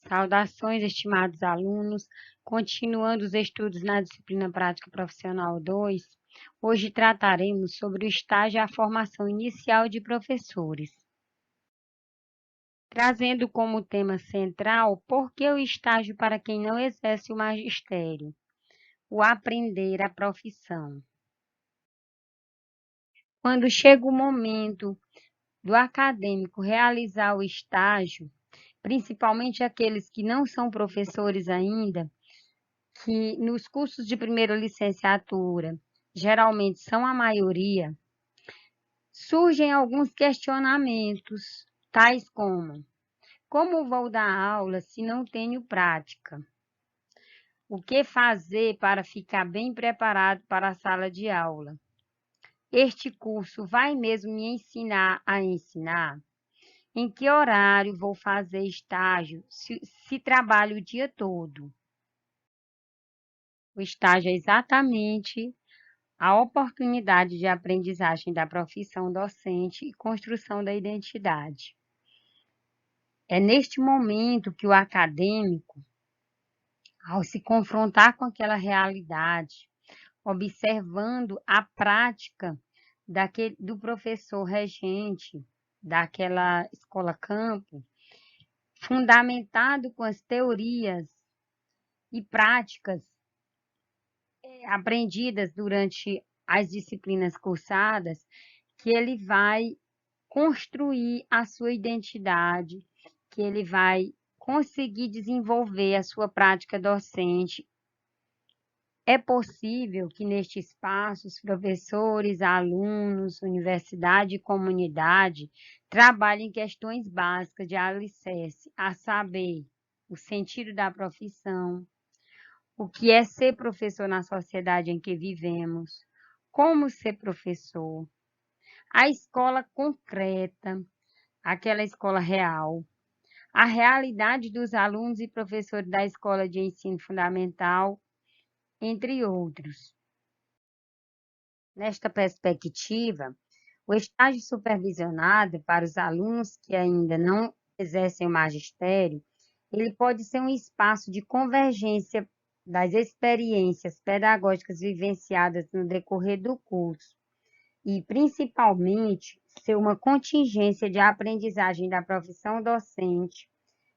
Saudações, estimados alunos. Continuando os estudos na disciplina Prática Profissional 2, hoje trataremos sobre o estágio e a formação inicial de professores. Trazendo como tema central, por que o estágio para quem não exerce o magistério? O aprender a profissão. Quando chega o momento do acadêmico realizar o estágio, principalmente aqueles que não são professores ainda, que nos cursos de primeira licenciatura, geralmente são a maioria, surgem alguns questionamentos, tais como vou dar aula se não tenho prática? O que fazer para ficar bem preparado para a sala de aula? Este curso vai mesmo me ensinar a ensinar? Em que horário vou fazer estágio se trabalho o dia todo? O estágio é exatamente a oportunidade de aprendizagem da profissão docente e construção da identidade. É neste momento que o acadêmico, ao se confrontar com aquela realidade, observando a prática do professor regente daquela escola campo, fundamentado com as teorias e práticas aprendidas durante as disciplinas cursadas, que ele vai construir a sua identidade, que ele vai conseguir desenvolver a sua prática docente. É possível que neste espaço os professores, alunos, universidade e comunidade trabalhem questões básicas de alicerce, a saber, o sentido da profissão, o que é ser professor na sociedade em que vivemos, como ser professor, a escola concreta, aquela escola real, a realidade dos alunos e professores da escola de ensino fundamental, entre outros. Nesta perspectiva, o estágio supervisionado para os alunos que ainda não exercem o magistério, ele pode ser um espaço de convergência das experiências pedagógicas vivenciadas no decorrer do curso e, principalmente, ser uma contingência de aprendizagem da profissão docente,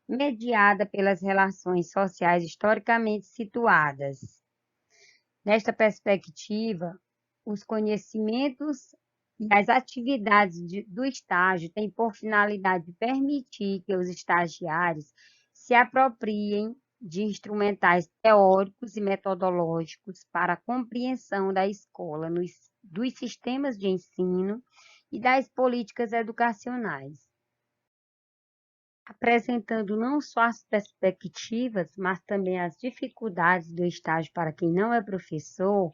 mediada pelas relações sociais historicamente situadas. Nesta perspectiva, os conhecimentos e as atividades do estágio têm por finalidade permitir que os estagiários se apropriem de instrumentais teóricos e metodológicos para a compreensão da escola, dos sistemas de ensino e das políticas educacionais, apresentando não só as perspectivas, mas também as dificuldades do estágio para quem não é professor.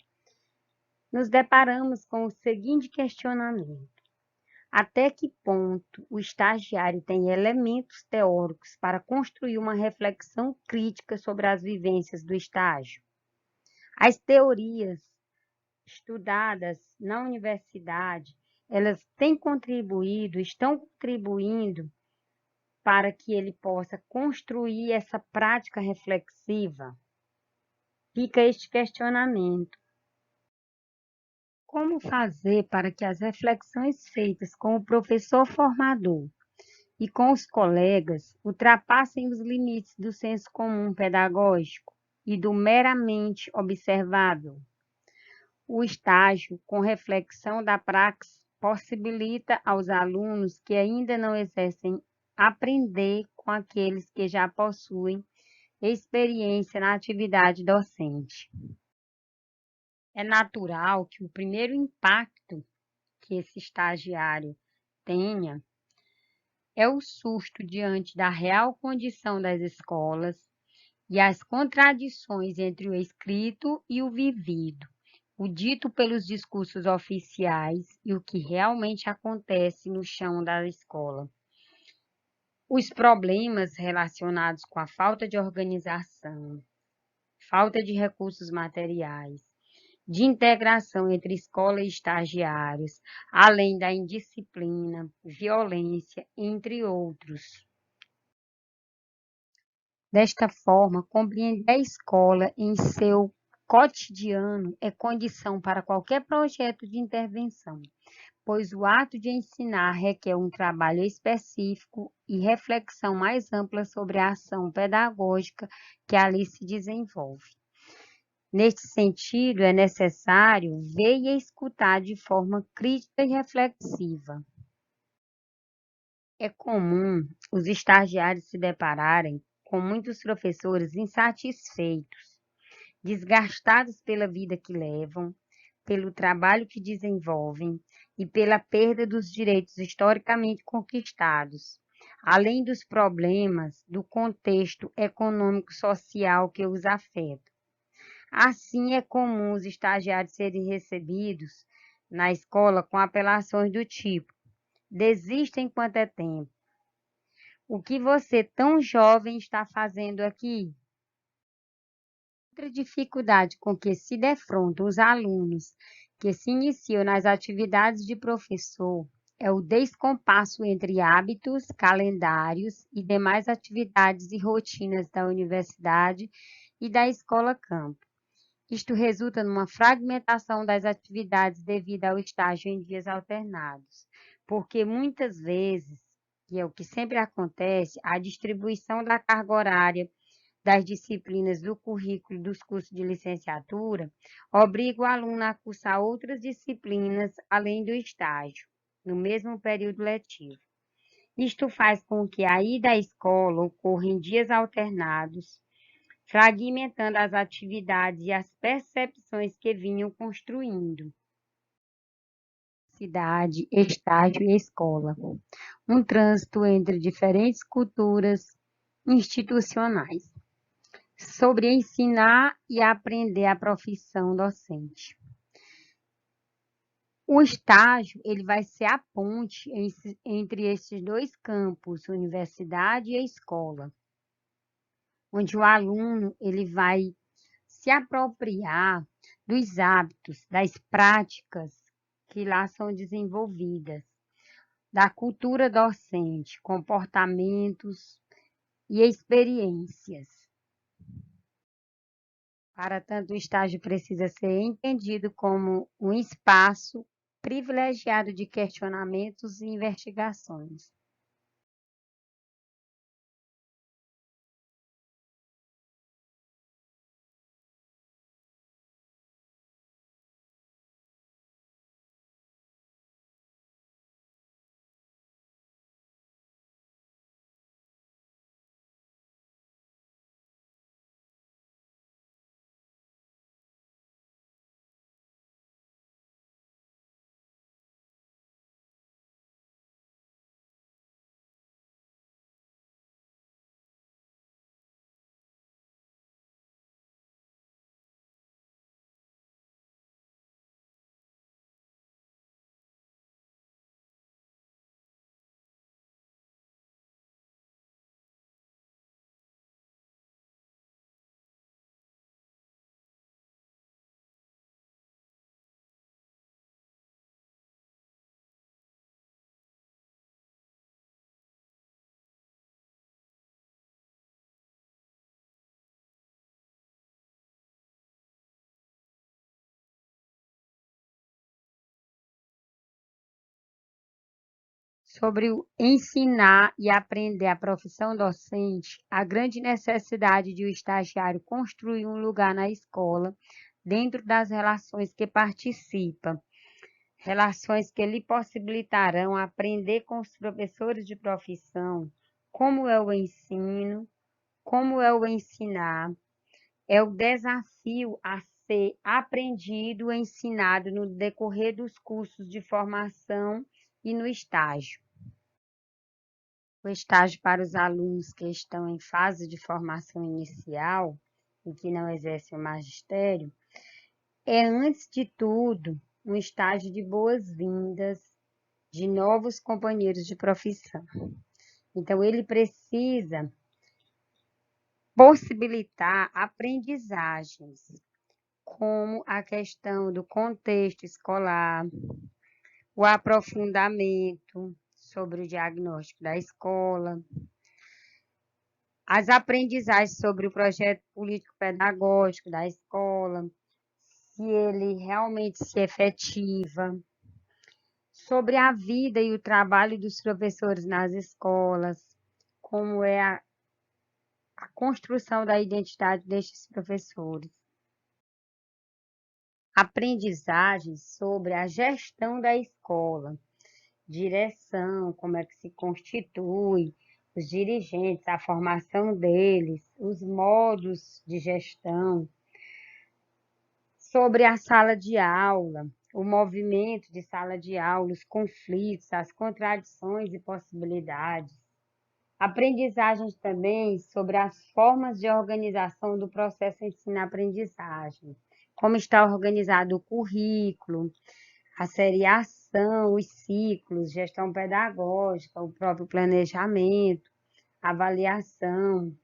Nos deparamos com o seguinte questionamento: até que ponto o estagiário tem elementos teóricos para construir uma reflexão crítica sobre as vivências do estágio? As teorias estudadas na universidade, elas têm contribuído, estão contribuindo para que ele possa construir essa prática reflexiva? Fica este questionamento. Como fazer para que as reflexões feitas com o professor formador e com os colegas ultrapassem os limites do senso comum pedagógico e do meramente observável? O estágio com reflexão da praxis possibilita aos alunos que ainda não exercem aprender com aqueles que já possuem experiência na atividade docente. É natural que o primeiro impacto que esse estagiário tenha é o susto diante da real condição das escolas e as contradições entre o escrito e o vivido, o dito pelos discursos oficiais e o que realmente acontece no chão da escola. Os problemas relacionados com a falta de organização, falta de recursos materiais, de integração entre escola e estagiários, além da indisciplina, violência, entre outros. Desta forma, compreender a escola em seu cotidiano é condição para qualquer projeto de intervenção, pois o ato de ensinar requer um trabalho específico e reflexão mais ampla sobre a ação pedagógica que ali se desenvolve. Neste sentido, é necessário ver e escutar de forma crítica e reflexiva. É comum os estagiários se depararem com muitos professores insatisfeitos, desgastados pela vida que levam, pelo trabalho que desenvolvem e pela perda dos direitos historicamente conquistados, além dos problemas do contexto econômico-social que os afeta. Assim, é comum os estagiários serem recebidos na escola com apelações do tipo: desista enquanto é tempo. O que você, tão jovem, está fazendo aqui? Outra dificuldade com que se defrontam os alunos que se iniciam nas atividades de professor é o descompasso entre hábitos, calendários e demais atividades e rotinas da universidade e da escola campo. Isto resulta numa fragmentação das atividades devido ao estágio em dias alternados, porque muitas vezes, e é o que sempre acontece, a distribuição da carga horária das disciplinas do currículo dos cursos de licenciatura obriga o aluno a cursar outras disciplinas além do estágio, no mesmo período letivo. Isto faz com que a ida à escola ocorra em dias alternados, fragmentando as atividades e as percepções que vinham construindo. Cidade, estágio e escola. Um trânsito entre diferentes culturas institucionais. Sobre ensinar e aprender a profissão docente. O estágio ele vai ser a ponte entre esses dois campos, universidade e escola, onde o aluno ele vai se apropriar dos hábitos, das práticas que lá são desenvolvidas, da cultura docente, comportamentos e experiências. Para tanto, o estágio precisa ser entendido como um espaço privilegiado de questionamentos e investigações. Sobre o ensinar e aprender a profissão docente, a grande necessidade de o estagiário construir um lugar na escola, dentro das relações que participa, relações que lhe possibilitarão aprender com os professores de profissão como é o ensino, como é o ensinar, é o desafio a ser aprendido e ensinado no decorrer dos cursos de formação e no estágio. O estágio para os alunos que estão em fase de formação inicial e que não exercem o magistério é, antes de tudo, um estágio de boas-vindas de novos companheiros de profissão. Então, ele precisa possibilitar aprendizagens, como a questão do contexto escolar, o aprofundamento sobre o diagnóstico da escola, as aprendizagens sobre o projeto político-pedagógico da escola, se ele realmente se efetiva, sobre a vida e o trabalho dos professores nas escolas, como é a construção da identidade destes professores. Aprendizagens sobre a gestão da escola, direção, como é que se constitui, os dirigentes, a formação deles, os modos de gestão, sobre a sala de aula, o movimento de sala de aula, os conflitos, as contradições e possibilidades. Aprendizagens também sobre as formas de organização do processo ensino-aprendizagem, como está organizado o currículo, a seriação, os ciclos, gestão pedagógica, o próprio planejamento, avaliação.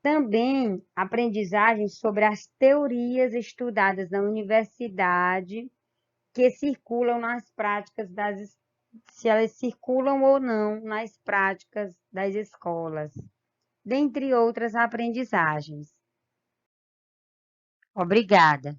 Também aprendizagens sobre as teorias estudadas na universidade que circulam nas práticas se elas circulam ou não nas práticas das escolas, dentre outras aprendizagens. Obrigada.